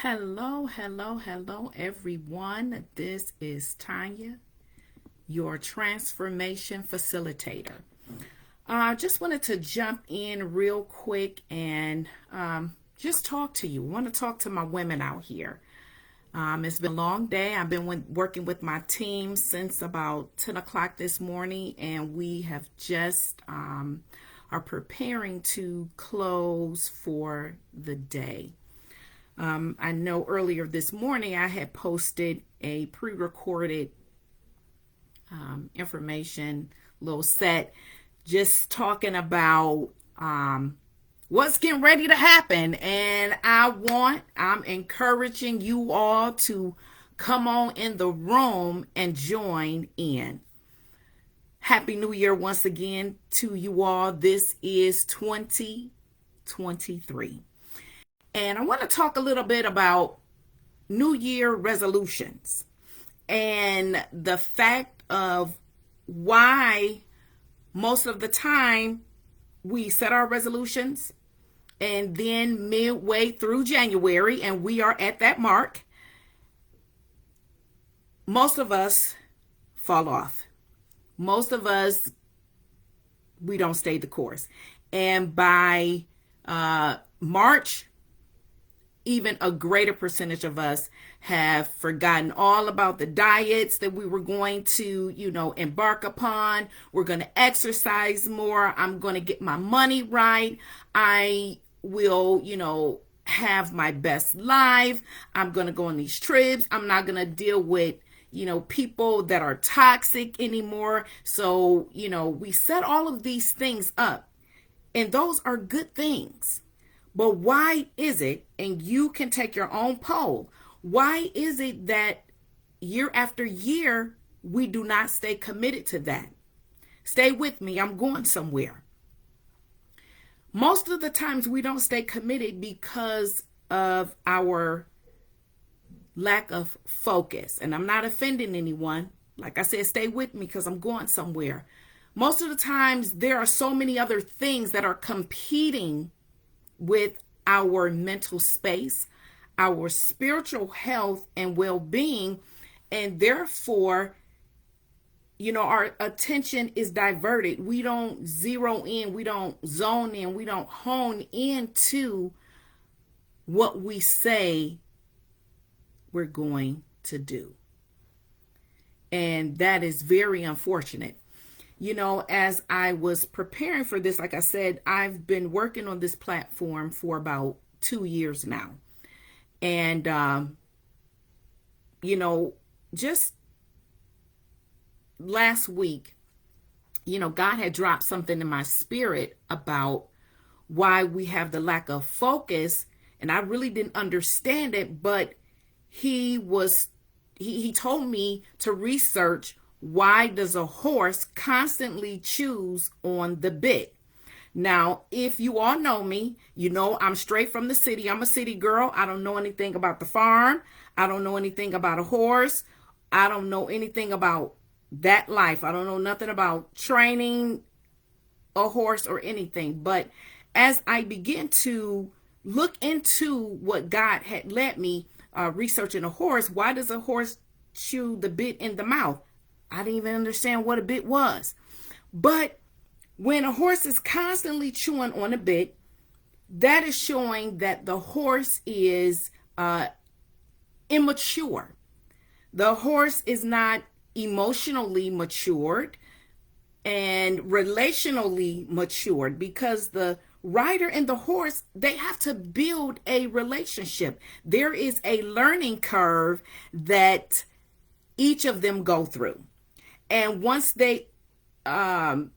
Hello, everyone. This is Tanya, your transformation facilitator. I just wanted to jump in real quick and just talk to you. I want to talk to my women out here. It's been a long day. I've been working with my team since about 10 o'clock this morning, and we have just are preparing to close for the day. I know earlier this morning I had posted a pre-recorded information little set just talking about what's getting ready to happen. And I'm encouraging you all to come on in the room and join in. Happy New Year once again to you all. This is 2023. And I want to talk a little bit about New Year resolutions and the fact of why most of the time we set our resolutions and then midway through January, and we are at that mark, most of us fall off. Most of us, we don't stay the course. And by March, even a greater percentage of us have forgotten all about the diets that we were going to, embark upon. We're going to exercise more. I'm going to get my money right. I will, have my best life. I'm going to go on these trips. I'm not going to deal with, people that are toxic anymore. So, we set all of these things up, and those are good things. But why is it, and you can take your own poll, why is it that year after year we do not stay committed to that? Stay with me, I'm going somewhere. Most of the times we don't stay committed because of our lack of focus. And I'm not offending anyone. Like I said, stay with me because I'm going somewhere. Most of the times there are so many other things that are competing with our mental space, our spiritual health and well-being, and therefore, our attention is diverted. We don't zero in, we don't zone in, we don't hone into what we say we're going to do. And that is very unfortunate. As I was preparing for this, like I said, I've been working on this platform for about 2 years now. And, just last week, God had dropped something in my spirit about why we have the lack of focus. And I really didn't understand it, but he told me to research, why does a horse constantly chews on the bit? Now, if you all know me, I'm straight from the city. I'm a city girl. I don't know anything about the farm. I don't know anything about a horse. I don't know anything about that life. I don't know nothing about training a horse or anything. But as I begin to look into what God had led me researching a horse, why does a horse chew the bit in the mouth? I didn't even understand what a bit was. But when a horse is constantly chewing on a bit, that is showing that the horse is immature. The horse is not emotionally matured and relationally matured, because the rider and the horse, they have to build a relationship. There is a learning curve that each of them go through. And once they come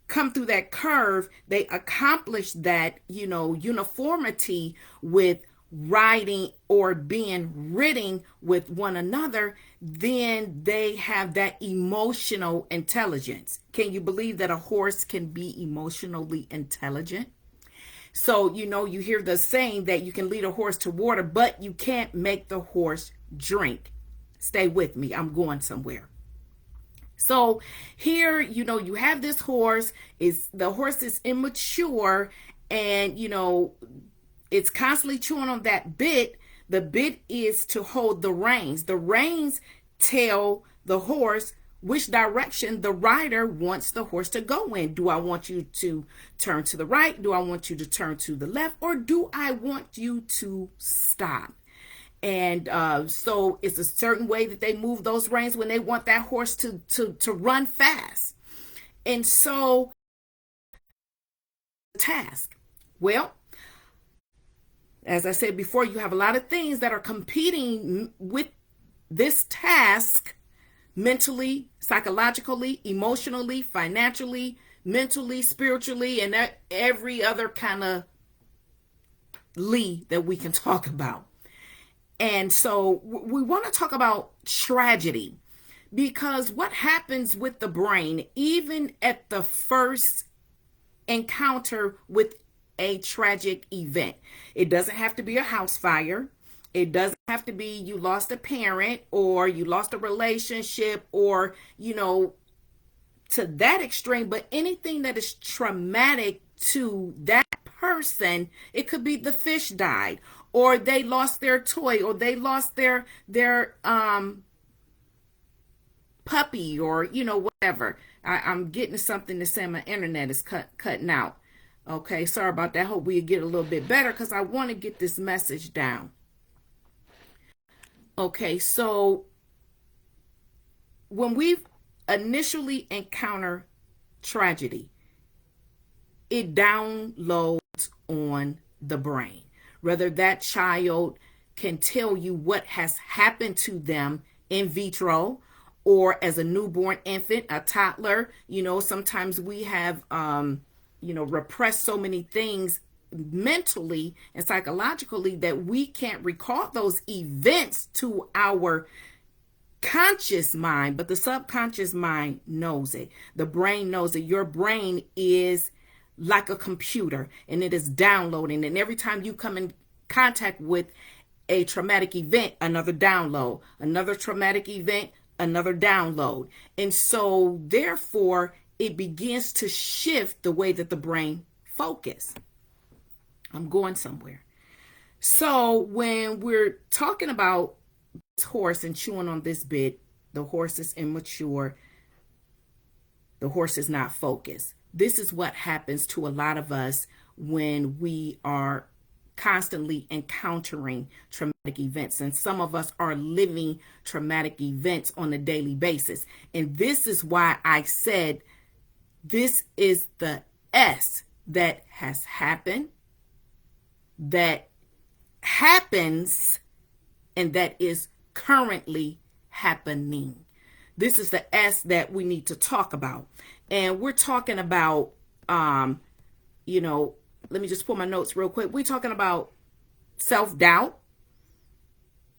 through that curve, they accomplish that, uniformity with riding or being ridden with one another, then they have that emotional intelligence. Can you believe that a horse can be emotionally intelligent? So, you hear the saying that you can lead a horse to water, but you can't make the horse drink. Stay with me, I'm going somewhere. So here, you have this horse, the horse is immature, and, it's constantly chewing on that bit, The bit is to hold the reins. The reins tell the horse which direction the rider wants the horse to go in. Do I want you to turn to the right? Do I want you to turn to the left? Or do I want you to stop? And so it's a certain way that they move those reins when they want that horse to run fast. And so, task. Well, as I said before, you have a lot of things that are competing with this task mentally, psychologically, emotionally, financially, mentally, spiritually, and every other kind of that we can talk about. And so we want to talk about tragedy, because what happens with the brain, even at the first encounter with a tragic event, it doesn't have to be a house fire. It doesn't have to be you lost a parent or you lost a relationship or, to that extreme, but anything that is traumatic to that person. It could be the fish died, or they lost their toy, or they lost their puppy, or whatever. I'm getting something to say. My internet is cutting out. Okay, sorry about that. Hope we get a little bit better, because I want to get this message down. Okay, so when we initially encounter tragedy, it downloads on the brain. Whether that child can tell you what has happened to them in vitro, or as a newborn infant, a toddler. Sometimes we have repressed so many things mentally and psychologically that we can't recall those events to our conscious mind, but the subconscious mind knows it. The brain knows it. Your brain is like a computer, and it is downloading, and every time you come in contact with a traumatic event, another download, another traumatic event, another download. And so therefore it begins to shift the way that the brain focuses. I'm going somewhere. So when we're talking about this horse and chewing on this bit, the horse is immature. The horse is not focused. This is what happens to a lot of us when we are constantly encountering traumatic events. And some of us are living traumatic events on a daily basis. And this is why I said this is the S that has happened, that happens, and that is currently happening. This is the S that we need to talk about. And we're talking about, let me just pull my notes real quick. We're talking about self-doubt,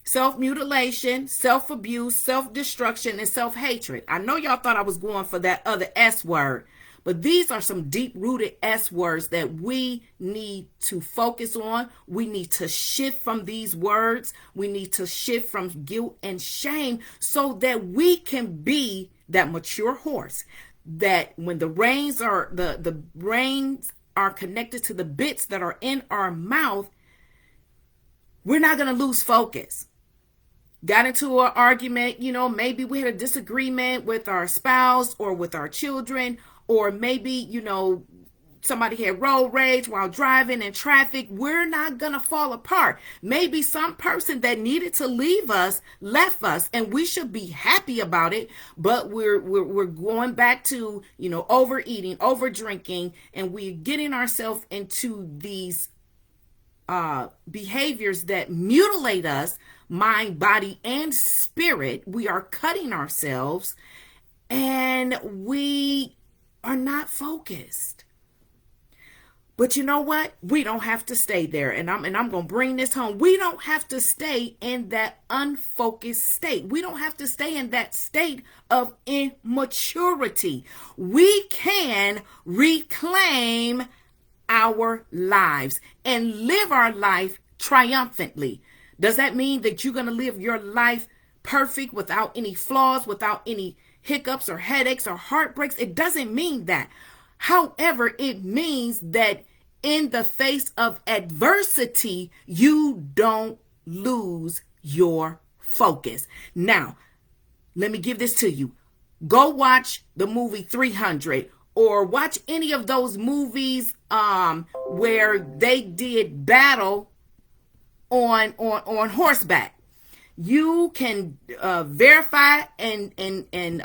self-mutilation, self-abuse, self-destruction, and self-hatred. I know y'all thought I was going for that other S word, but these are some deep-rooted S words that we need to focus on. We need to shift from these words. We need to shift from guilt and shame so that we can be that mature horse, that when the reins are the reins are connected to the bits that are in our mouth, we're not going to lose focus. Got into an argument, maybe we had a disagreement with our spouse or with our children, or maybe, somebody had road rage while driving in traffic. We're not going to fall apart. Maybe some person that needed to leave us left us, and we should be happy about it. But we're going back to, overeating, over drinking, and we're getting ourselves into these behaviors that mutilate us, mind, body, and spirit. We are cutting ourselves, and we are not focused. But you know what? We don't have to stay there. And I'm going to bring this home. We don't have to stay in that unfocused state. We don't have to stay in that state of immaturity. We can reclaim our lives and live our life triumphantly. Does that mean that you're going to live your life perfect, without any flaws, without any hiccups or headaches or heartbreaks? It doesn't mean that. However, it means that in the face of adversity, you don't lose your focus. Now, let me give this to you. Go watch the movie 300 or watch any of those movies where they did battle on horseback. You can verify and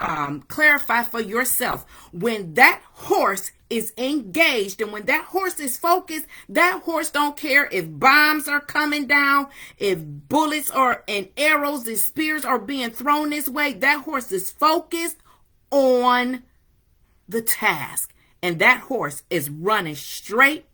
clarify for yourself when that horse is engaged and when that horse is focused. That horse don't care if bombs are coming down, if bullets or and arrows and spears are being thrown this way. That horse is focused on the task, and that horse is running straight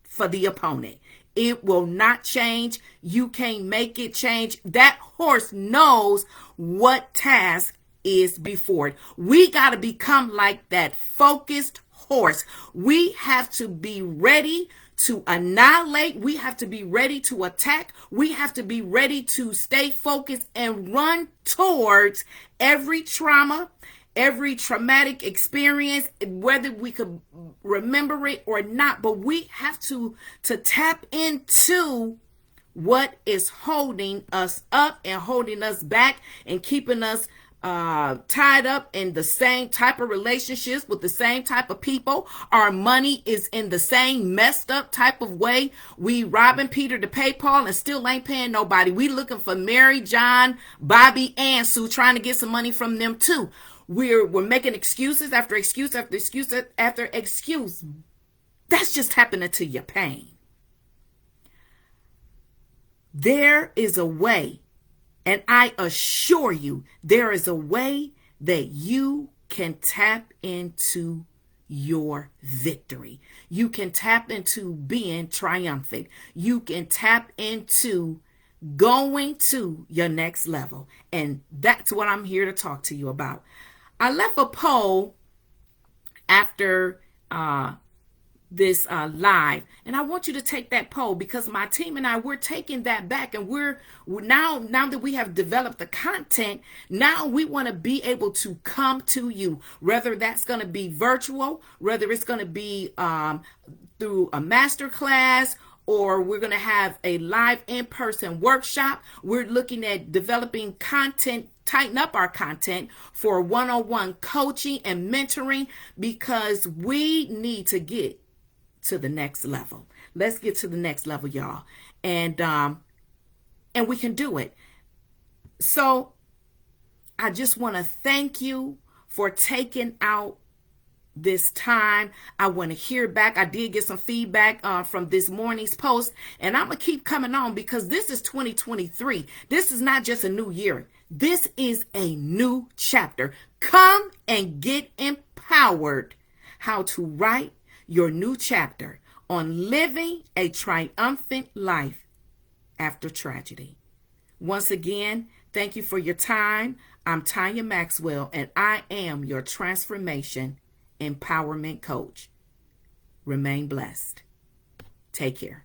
for the opponent. It will not change. You can't make it change. That horse knows what task is before it. We got to become like that focused horse. We have to be ready to annihilate. We have to be ready to attack. We have to be ready to stay focused and run towards every trauma, every traumatic experience, whether we could remember it or not. But we have to tap into what is holding us up and holding us back and keeping us tied up in the same type of relationships with the same type of people. Our money is in the same messed up type of way. We robbing Peter to pay Paul and still ain't paying nobody. We looking for Mary, John, Bobby, and Sue, trying to get some money from them too. We're making excuses after excuse after excuse after excuse. That's just happening to your pain. There is a way, and I assure you, there is a way that you can tap into your victory. You can tap into being triumphant. You can tap into going to your next level. And that's what I'm here to talk to you about. I left a poll after this live, and I want you to take that poll because my team and I, we're taking that back, and we're now that we have developed the content, now we want to be able to come to you, whether that's going to be virtual, whether it's going to be through a master class, or we're going to have a live in-person workshop. We're looking at developing content, tighten up our content for one-on-one coaching and mentoring, because we need to get to the next level. Let's get to the next level, y'all. And we can do it. So I just want to thank you for taking out this time. I want to hear back. I did get some feedback from this morning's post, and I'm going to keep coming on because this is 2023. This is not just a new year. This is a new chapter. Come and get empowered how to write your new chapter on living a triumphant life after tragedy. Once again, thank you for your time. I'm Tanya Maxwell, and I am your transformation empowerment coach. Remain blessed. Take care.